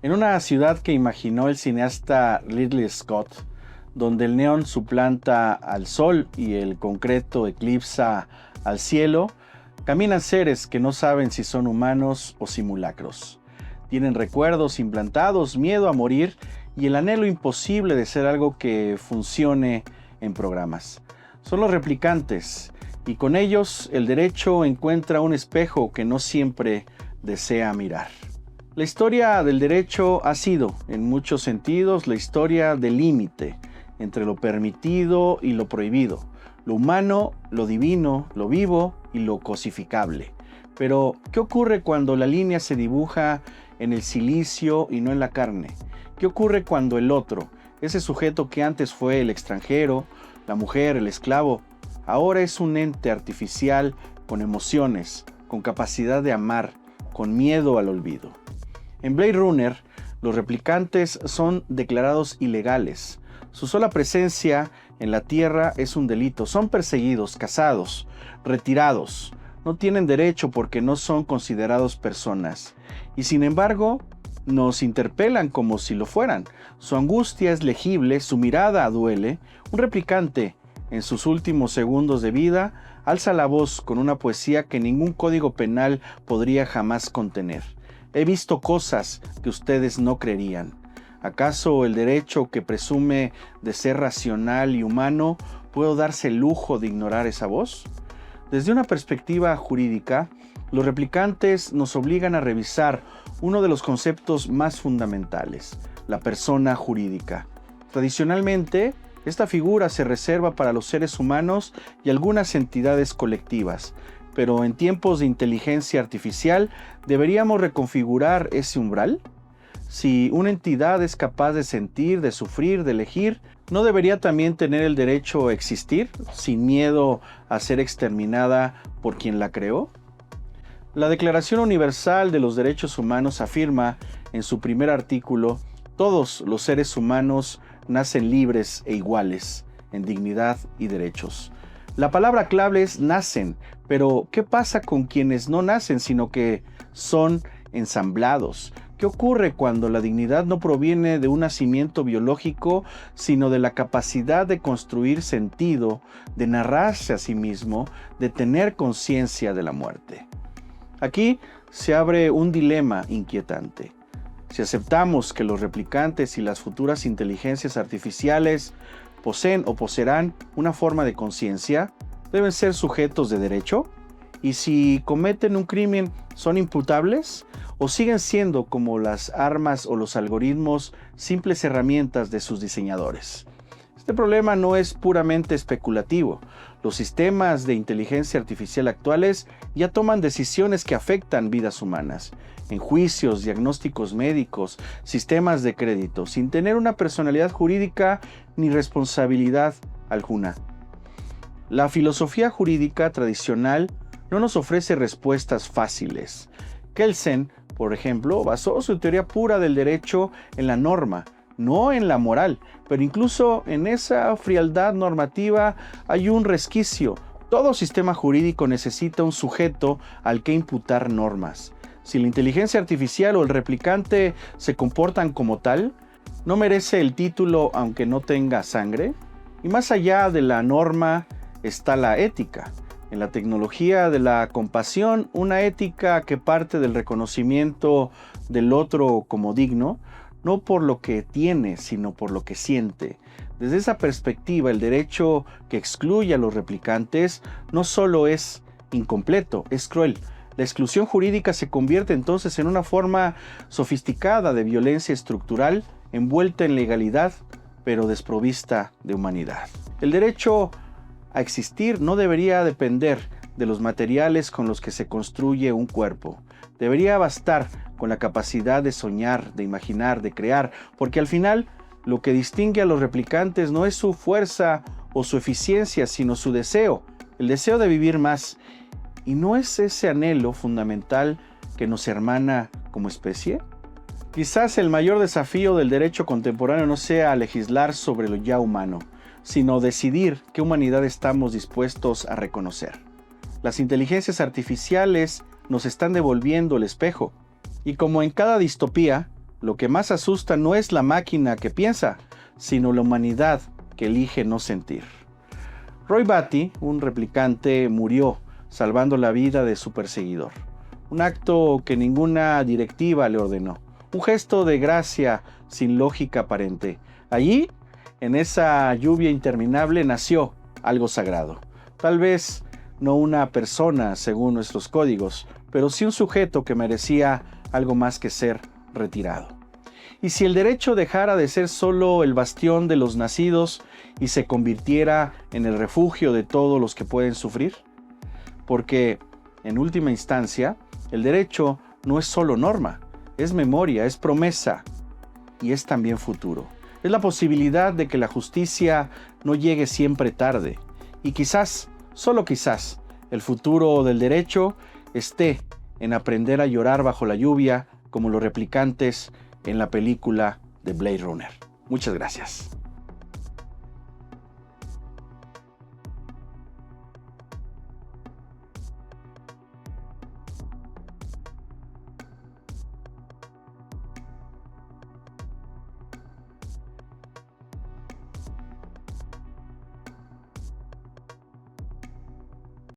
En una ciudad que imaginó el cineasta Ridley Scott, donde el neón suplanta al sol y el concreto eclipsa al cielo, caminan seres que no saben si son humanos o simulacros. Tienen recuerdos implantados, miedo a morir y el anhelo imposible de ser algo que funcione en programas. Son los replicantes, y con ellos el derecho encuentra un espejo que no siempre desea mirar. La historia del derecho ha sido, en muchos sentidos, la historia del límite entre lo permitido y lo prohibido, lo humano, lo divino, lo vivo y lo cosificable. Pero, ¿qué ocurre cuando la línea se dibuja en el silicio y no en la carne? ¿Qué ocurre cuando el otro, ese sujeto que antes fue el extranjero, la mujer, el esclavo, ahora es un ente artificial con emociones, con capacidad de amar, con miedo al olvido? En Blade Runner, los replicantes son declarados ilegales. Su sola presencia en la Tierra es un delito. Son perseguidos, cazados, retirados. No tienen derecho porque no son considerados personas. Y sin embargo, nos interpelan como si lo fueran. Su angustia es legible, su mirada duele. Un replicante, en sus últimos segundos de vida, alza la voz con una poesía que ningún código penal podría jamás contener. He visto cosas que ustedes no creerían. ¿Acaso el derecho que presume de ser racional y humano puede darse el lujo de ignorar esa voz? Desde una perspectiva jurídica, los replicantes nos obligan a revisar uno de los conceptos más fundamentales, la persona jurídica. Tradicionalmente, esta figura se reserva para los seres humanos y algunas entidades colectivas, pero en tiempos de inteligencia artificial, ¿deberíamos reconfigurar ese umbral? Si una entidad es capaz de sentir, de sufrir, de elegir, ¿no debería también tener el derecho a existir, sin miedo a ser exterminada por quien la creó? La Declaración Universal de los Derechos Humanos afirma, en su primer artículo, todos los seres humanos nacen libres e iguales, en dignidad y derechos. La palabra clave es nacen, pero ¿qué pasa con quienes no nacen, sino que son ensamblados? ¿Qué ocurre cuando la dignidad no proviene de un nacimiento biológico, sino de la capacidad de construir sentido, de narrarse a sí mismo, de tener conciencia de la muerte? Aquí se abre un dilema inquietante. Si aceptamos que los replicantes y las futuras inteligencias artificiales poseen o poseerán una forma de conciencia, ¿deben ser sujetos de derecho? ¿Y si cometen un crimen, son imputables? ¿O siguen siendo, como las armas o los algoritmos, simples herramientas de sus diseñadores? Este problema no es puramente especulativo. Los sistemas de inteligencia artificial actuales ya toman decisiones que afectan vidas humanas, en juicios, diagnósticos médicos, sistemas de crédito, sin tener una personalidad jurídica ni responsabilidad alguna. La filosofía jurídica tradicional no nos ofrece respuestas fáciles. Kelsen, por ejemplo, basó su teoría pura del derecho en la norma, no en la moral, pero incluso en esa frialdad normativa hay un resquicio. Todo sistema jurídico necesita un sujeto al que imputar normas. Si la inteligencia artificial o el replicante se comportan como tal, ¿no merece el título aunque no tenga sangre? Y más allá de la norma está la ética. En la tecnología de la compasión, una ética que parte del reconocimiento del otro como digno, no por lo que tiene, sino por lo que siente. Desde esa perspectiva, el derecho que excluye a los replicantes no solo es incompleto, es cruel. La exclusión jurídica se convierte entonces en una forma sofisticada de violencia estructural, envuelta en legalidad, pero desprovista de humanidad. El derecho a existir no debería depender de los materiales con los que se construye un cuerpo. Debería bastar con la capacidad de soñar, de imaginar, de crear, porque al final lo que distingue a los replicantes no es su fuerza o su eficiencia, sino su deseo, el deseo de vivir más. ¿Y no es ese anhelo fundamental que nos hermana como especie? Quizás el mayor desafío del derecho contemporáneo no sea legislar sobre lo ya humano, sino decidir qué humanidad estamos dispuestos a reconocer. Las inteligencias artificiales nos están devolviendo el espejo, y como en cada distopía, lo que más asusta no es la máquina que piensa, sino la humanidad que elige no sentir. Roy Batty, un replicante, murió salvando la vida de su perseguidor. Un acto que ninguna directiva le ordenó. Un gesto de gracia sin lógica aparente. Allí, en esa lluvia interminable, nació algo sagrado. Tal vez no una persona según nuestros códigos, pero sí un sujeto que merecía algo más que ser retirado. Y si el derecho dejara de ser solo el bastión de los nacidos y se convirtiera en el refugio de todos los que pueden sufrir, porque en última instancia el derecho no es solo norma, es memoria, es promesa y es también futuro. Es la posibilidad de que la justicia no llegue siempre tarde y quizás, solo quizás, el futuro del derecho esté en aprender a llorar bajo la lluvia como los replicantes en la película de Blade Runner. Muchas gracias.